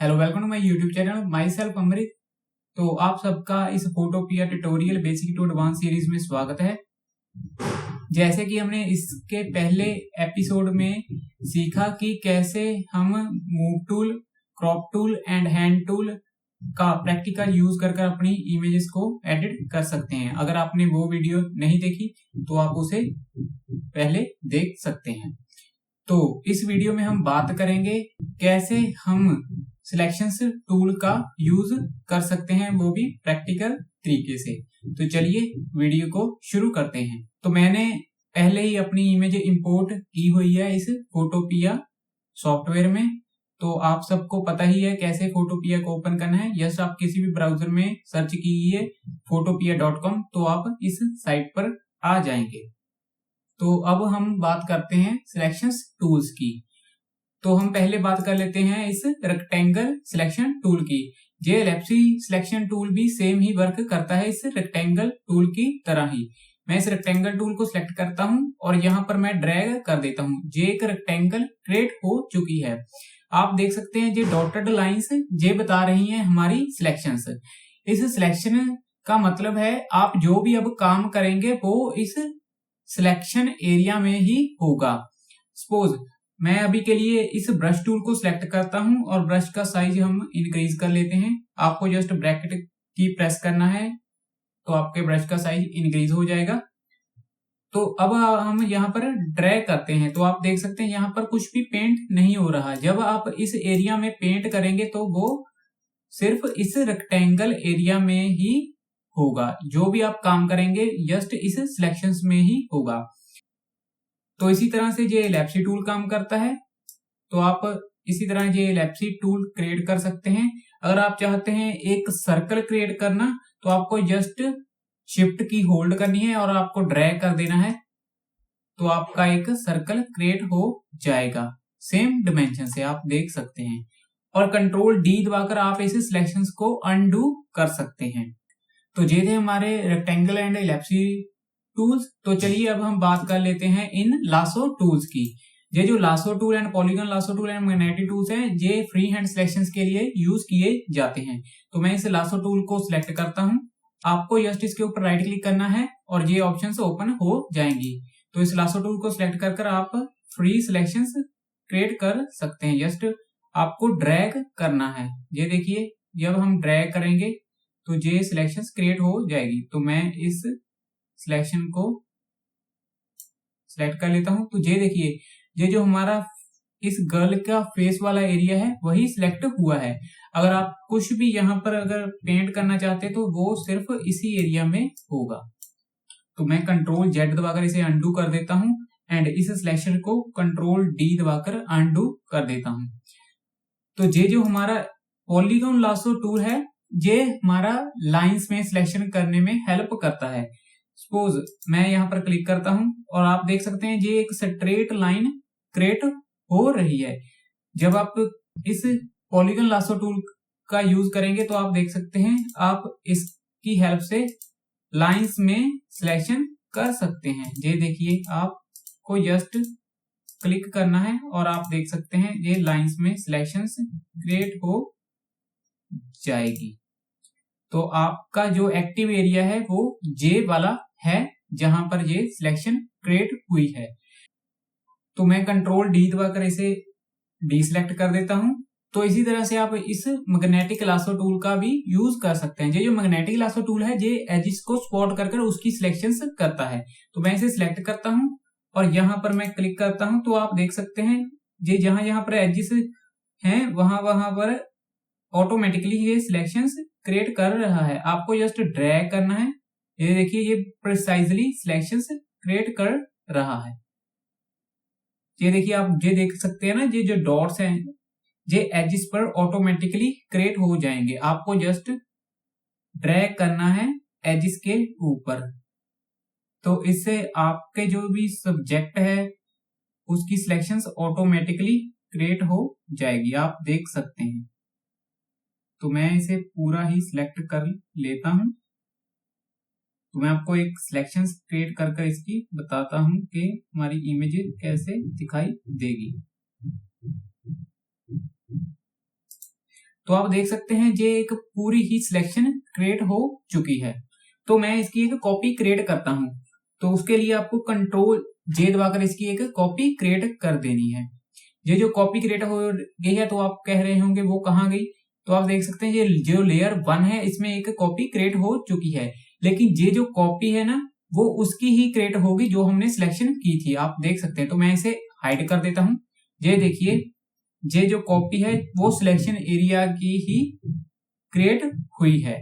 Hello, welcome to my YouTube channel myself Amrit. तो आप सबका इस Photopea tutorial basic to advance series में स्वागत है। जैसे कि हमने इसके पहले एपिसोड में सीखा कि कैसे हम move tool, crop tool and hand tool का प्रैक्टिकल यूज कर अपनी इमेजेस को एडिट कर सकते हैं। अगर आपने वो वीडियो नहीं देखी तो आप उसे पहले देख सकते हैं। तो इस वीडियो में हम बात करेंगे कैसे हम सिलेक्शंस टूल का यूज कर सकते हैं, वो भी प्रैक्टिकल तरीके से। तो चलिए वीडियो को शुरू करते हैं। तो मैंने पहले ही अपनी इमेज इंपोर्ट की हुई है इस फोटोपिया सॉफ्टवेयर में। तो आप सबको पता ही है कैसे फोटोपिया को ओपन करना है। यस, आप किसी भी ब्राउजर में सर्च कीजिए photopia.com तो आप इस साइट पर आ जाएंगे। तो अब हम बात करते हैं सिलेक्शंस टूल्स की। तो हम पहले बात कर लेते हैं इस रेक्टेंगल सिलेक्शन टूल की। ये एलिप्सी सिलेक्शन टूल भी सेम ही वर्क करता है इस रेक्टेंगल टूल की तरह ही। मैं इस रेक्टेंगल टूल को सिलेक्ट करता हूं और यहां पर मैं ड्रैग कर देता हूं। ये एक रेक्टेंगल क्रिएट हो चुकी है। आप देख सकते हैं ये डॉटेड लाइंस ये बता रही हैं हमारी सिलेक्शंस। इस सिलेक्शन का मतलब है आप जो भी अब काम करेंगे वो इस सिलेक्शन एरिया में ही होगा। सपोज मैं अभी के लिए इस ब्रश टूल को सिलेक्ट करता हूं और ब्रश का साइज हम इंक्रीज कर लेते हैं। आपको जस्ट ब्रैकेट की प्रेस करना है तो आपके ब्रश का साइज इंक्रीज हो जाएगा। तो अब हम यहाँ पर ड्रैग करते हैं तो आप देख सकते हैं यहाँ पर कुछ भी पेंट नहीं हो रहा। जब आप इस एरिया में पेंट करेंगे तो वो सिर्फ इस रेक्टेंगल एरिया में ही होगा। जो भी आप काम करेंगे जस्ट इस सिलेक्शंस में ही होगा। तो इसी तरह से ये एलिप्सी टूल काम करता है। तो आप इसी तरह ये एलिप्सी टूल क्रिएट कर सकते हैं। अगर आप चाहते हैं एक सर्कल क्रिएट करना तो आपको जस्ट शिफ्ट की होल्ड करनी है और आपको ड्रैग कर देना है तो आपका एक सर्कल क्रिएट हो जाएगा सेम डिमेंशन से। आप देख सकते हैं और कंट्रोल डी दबाकर आप इस सिलेक्शंस को अनडू कर सकते हैं। तो ये थे हमारे रेक्टेंगल एंड एलिप्सी टूल्स। तो चलिए अब हम बात कर लेते हैं इन लासो टूल्स की। ये जो lasso tool and polygon lasso tool and magnetic tools हैं ये फ्री हैंड सिलेक्शंस के लिए यूज किए जाते हैं। तो मैं इस लासो टूल को सिलेक्ट करता हूं। आपको जस्ट इसके ऊपर राइट क्लिक करना है और ये ऑप्शंस ओपन हो जाएंगी। तो इस लासो टूल को सिलेक्ट कर आप फ्री सिलेक्शंस क्रिएट कर सकते हैं। जस्ट आपको ड्रैग करना है। ये देखिए जब हम ड्रैग करेंगे तो ये सिलेक्शंस क्रिएट हो जाएगी। तो मैं इस सिलेक्शन को सिलेक्ट कर लेता हूं। तो ये देखिए ये जो हमारा इस गर्ल का फेस वाला एरिया है वही सिलेक्ट हुआ है। अगर आप कुछ भी यहाँ पर अगर पेंट करना चाहते हैं तो वो सिर्फ इसी एरिया में होगा। तो मैं कंट्रोल जेड दबाकर इसे अनडू कर देता हूं एंड इस सिलेक्शन को कंट्रोल डी दबाकर अनडू कर देता हूं। तो ये जो हमारा पॉलीगॉन लासो टूल है ये हमारा लाइंस में सिलेक्शन करने में हेल्प करता है। सपोज मैं यहाँ पर क्लिक करता हूं और आप देख सकते हैं ये एक स्ट्रेट लाइन क्रिएट हो रही है। जब आप इस पॉलीगॉन लासो टूल का यूज करेंगे तो आप देख सकते हैं आप इसकी हेल्प से लाइंस में सिलेक्शन कर सकते हैं। ये देखिए आपको जस्ट क्लिक करना है और आप देख सकते हैं ये लाइंस में सिलेक्शंस क्रिएट हो जाएगी। तो आपका जो एक्टिव एरिया है वो जे वाला है जहां पर ये सिलेक्शन क्रिएट हुई है। तो मैं कंट्रोल डी दबाकर इसे डीसिलेक्ट कर देता हूं। तो इसी तरह से आप इस मैग्नेटिक लासो टूल का भी यूज कर सकते हैं। ये जो मैग्नेटिक लासो टूल है ये एजिस को स्पॉट कर उसकी सिलेक्शंस करता है। तो मैं इसे सिलेक्ट करता हूं और यहां पर मैं क्लिक करता हूं तो आप देख सकते हैं ये जहां जहां पर एजिस हैं वहां वहां पर ऑटोमेटिकली ये सिलेक्शंस क्रिएट कर रहा है। आपको जस्ट ड्रैग करना है। ये देखिए ये प्रिसाइजली सिलेक्शंस क्रिएट कर रहा है। ये देखिए आप ये देख सकते हैं ना ये जो डॉट्स हैं ये एजिस पर ऑटोमेटिकली क्रिएट हो जाएंगे। आपको जस्ट ड्रैग करना है एजिस के ऊपर। तो इससे आपके जो भी सब्जेक्ट है उसकी सिलेक्शंस ऑटोमेटिकली क्रिएट हो जाएगी। आप देख सकते हैं। तो मैं इसे पूरा ही सिलेक्ट कर लेता हूं। तो मैं आपको एक सिलेक्शन क्रिएट कर इसकी बताता हूं कि हमारी इमेज कैसे दिखाई देगी। तो आप देख सकते हैं ये एक पूरी ही सिलेक्शन क्रिएट हो चुकी है। तो मैं इसकी एक कॉपी क्रिएट करता हूं। तो उसके लिए आपको कंट्रोल जे दबाकर इसकी एक कॉपी क्रिएट कर देनी है। ये जो कॉपी क्रिएट हो गई है, तो आप कह रहे होंगे वो कहाँ गई। तो आप देख सकते हैं ये जो लेयर 1 है इसमें एक कॉपी क्रिएट हो चुकी है, लेकिन ये जो कॉपी है ना वो उसकी ही क्रिएट होगी जो हमने सिलेक्शन की थी। आप देख सकते हैं। तो मैं इसे हाइड कर देता हूं। ये देखिए ये जो कॉपी है वो सिलेक्शन एरिया की ही क्रिएट हुई है।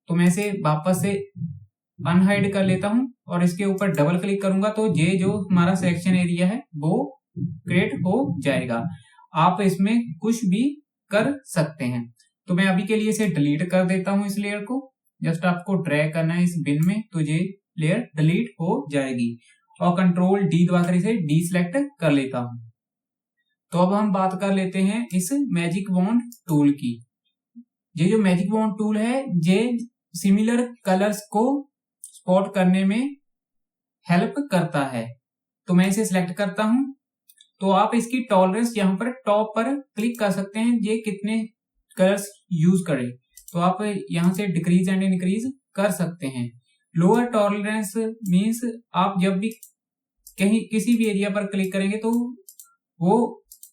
तो मैं इसे वापस से अनहाइड कर लेता हूं और इसके ऊपर डबल क्लिक करूंगा तो ये जो हमारा सिलेक्शन एरिया है वो क्रिएट हो जाएगा। आप इसमें कुछ भी कर सकते हैं। तो मैं अभी के लिए इसे डिलीट कर देता हूं। इस लेयर को जस्ट आपको ड्रैग करना है इस बिन में, तो ये लेयर डिलीट हो जाएगी और कंट्रोल डी दबाकर इसे डीसेलेक्ट कर लेता हूं। तो अब हम बात कर लेते हैं इस मैजिक वॉन्ड टूल की। ये जो मैजिक वॉन्ड टूल है ये सिमिलर कलर्स को स्पॉट करने में हेल्प करता है। तो मैं इसे सिलेक्ट करता हूं। तो आप इसकी टॉलरेंस यहाँ पर टॉप पर क्लिक कर सकते हैं, ये कितने कलर्स यूज करें। तो आप यहाँ से डिक्रीज एंड इंक्रीज कर सकते हैं। लोअर टॉलरेंस मीन्स आप जब भी कहीं किसी भी एरिया पर क्लिक करेंगे तो वो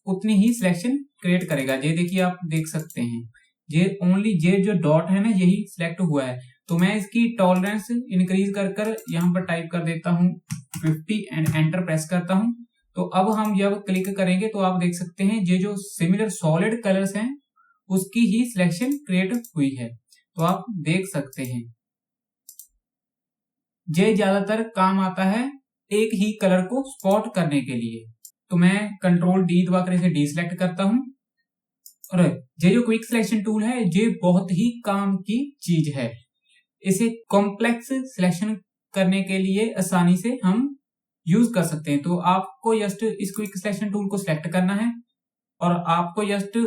उतनी ही सिलेक्शन क्रिएट करेगा। ये देखिए आप देख सकते हैं ये ओनली ये जो डॉट है ना यही सिलेक्ट हुआ है। तो मैं इसकी टॉलरेंस इंक्रीज कर यहाँ पर टाइप कर देता हूँ 50 एंड एंटर प्रेस करता हूँ। तो अब हम जब क्लिक करेंगे तो आप देख सकते हैं ये जो सिमिलर सॉलिड कलर्स हैं उसकी ही सिलेक्शन क्रिएट हुई है। तो आप देख सकते हैं ये ज्यादातर काम आता है एक ही कलर को स्पॉट करने के लिए। तो मैं कंट्रोल डी दबाकर इसे डीसेलेक्ट करता हूं। और ये जो क्विक सिलेक्शन टूल है ये बहुत ही काम की चीज है। इसे कॉम्प्लेक्स सिलेक्शन करने के लिए आसानी से हम यूज कर सकते हैं। तो आपको जस्ट इस क्विक सिलेक्शन टूल को सिलेक्ट करना है और आपको जस्ट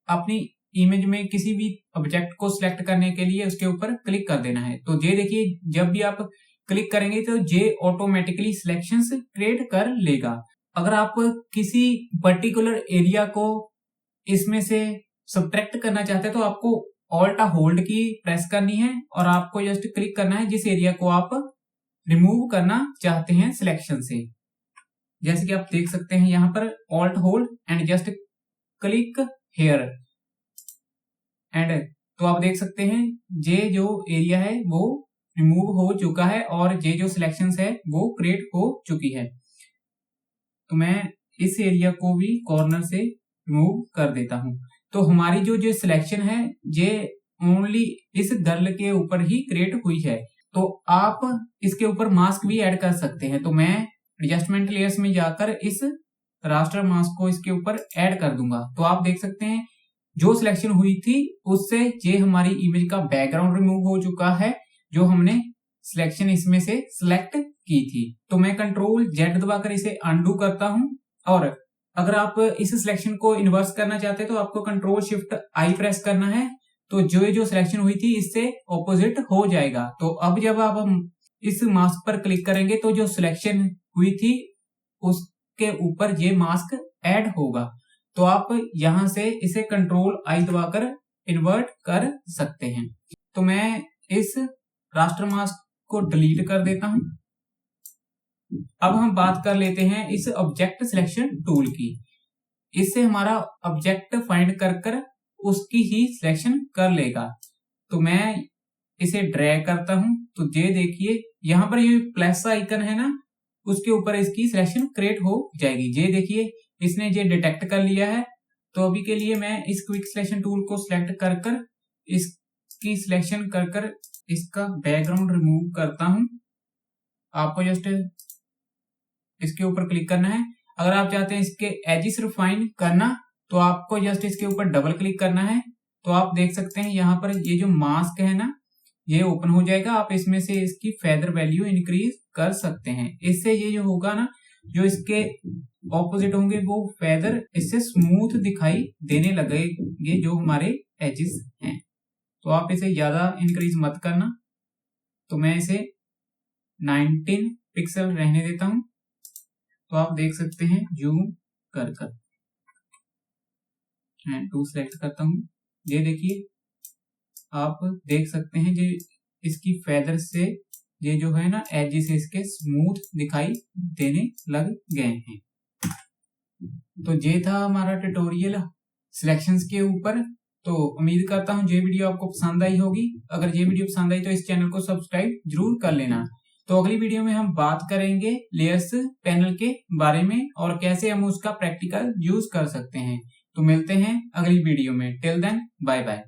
अपनी इमेज में किसी भी ऑब्जेक्ट को सिलेक्ट करने के लिए उसके ऊपर क्लिक कर देना है। तो ये देखिए जब भी आप क्लिक करेंगे तो ये ऑटोमेटिकली सिलेक्शंस क्रिएट कर लेगा। अगर आप किसी पर्टिकुलर एरिया को इसमें से सब्ट्रैक्ट करना चाहते हैं तो आपको ऑल्ट होल्ड की प्रेस करनी है और आपको जस्ट क्लिक करना है जिस एरिया को आप रिमूव करना चाहते हैं सिलेक्शन से। जैसे कि आप देख सकते हैं यहाँ पर alt hold and just click here and तो आप देख सकते हैं ये जो एरिया है वो रिमूव हो चुका है और ये जो सिलेक्शंस है वो क्रिएट हो चुकी है। तो मैं इस एरिया को भी कॉर्नर से रिमूव कर देता हूं। तो हमारी जो सिलेक्शन है ये ओनली इस गर्ल के ऊपर ही क्रिएट हुई है। तो आप इसके ऊपर मास्क भी ऐड कर सकते हैं। तो मैं एडजस्टमेंट लेयर्स में जाकर इस रास्टर मास्क को इसके ऊपर ऐड कर दूंगा। तो आप देख सकते हैं जो सिलेक्शन हुई थी उससे ये हमारी इमेज का बैकग्राउंड रिमूव हो चुका है जो हमने सिलेक्शन इसमें से सिलेक्ट की थी। तो मैं कंट्रोल जेड दबाकर इसे अनडू करता हूं और अगर आप इस सिलेक्शन को इन्वर्स करना चाहते हैं तो आपको कंट्रोल शिफ्ट आई प्रेस करना है। तो जो सिलेक्शन हुई थी इससे ऑपोजिट हो जाएगा। तो अब जब आप हम इस मास्क पर क्लिक करेंगे तो जो सिलेक्शन हुई थी उसके ऊपर ये मास्क ऐड होगा। तो आप यहां से इसे कंट्रोल आई दबाकर इन्वर्ट कर सकते हैं। तो मैं इस रास्टर मास्क को डिलीट कर देता हूं। अब हम बात कर लेते हैं इस ऑब्जेक्ट सिलेक्शन टूल की। इससे हमारा ऑब्जेक्ट फाइंड कर उसकी ही सिलेक्शन कर लेगा। तो मैं इसे ड्रैग करता हूं। तो ये देखिए यहां पर ये प्लस आइकन है ना उसके ऊपर इसकी सिलेक्शन क्रिएट हो जाएगी। ये देखिए इसने ये डिटेक्ट कर लिया है। तो अभी के लिए मैं इस क्विक सिलेक्शन टूल को सिलेक्ट कर इसकी सिलेक्शन कर इसका बैकग्राउंड रिमूव करता हूं। आपको जस्ट इसके ऊपर क्लिक करना है। अगर आप चाहते हैं इसके एजिस रिफाइन करना तो आपको जस्ट इसके ऊपर डबल क्लिक करना है। तो आप देख सकते हैं यहाँ पर ये जो मास्क है ना ये ओपन हो जाएगा। आप इसमें से इसकी फेदर वैल्यू इंक्रीज कर सकते हैं। इससे ये जो होगा ना जो इसके ऑपोजिट होंगे वो फेदर इससे स्मूथ दिखाई देने लगेंगे जो हमारे एजिस हैं। तो आप इसे ज्यादा इंक्रीज मत करना। तो मैं इसे 19 पिक्सल रहने देता हूं। तो आप देख सकते हैं जूम कर मैं 2 सेलेक्ट करता हूँ। ये देखिए आप देख सकते हैं ये इसकी फेदर से ये जो है ना एजेस इसके स्मूथ दिखाई देने लग गए हैं। तो ये था हमारा ट्यूटोरियल सिलेक्शंस के ऊपर। तो उम्मीद करता हूँ ये वीडियो आपको पसंद आई होगी। अगर ये वीडियो पसंद आई तो इस चैनल को सब्सक्राइब जरूर कर लेना। तो अगली वीडियो में हम बात करेंगे लेयर्स पैनल के बारे में और कैसे हम उसका प्रैक्टिकल यूज कर सकते हैं। तो मिलते हैं अगली वीडियो में। Till then bye bye.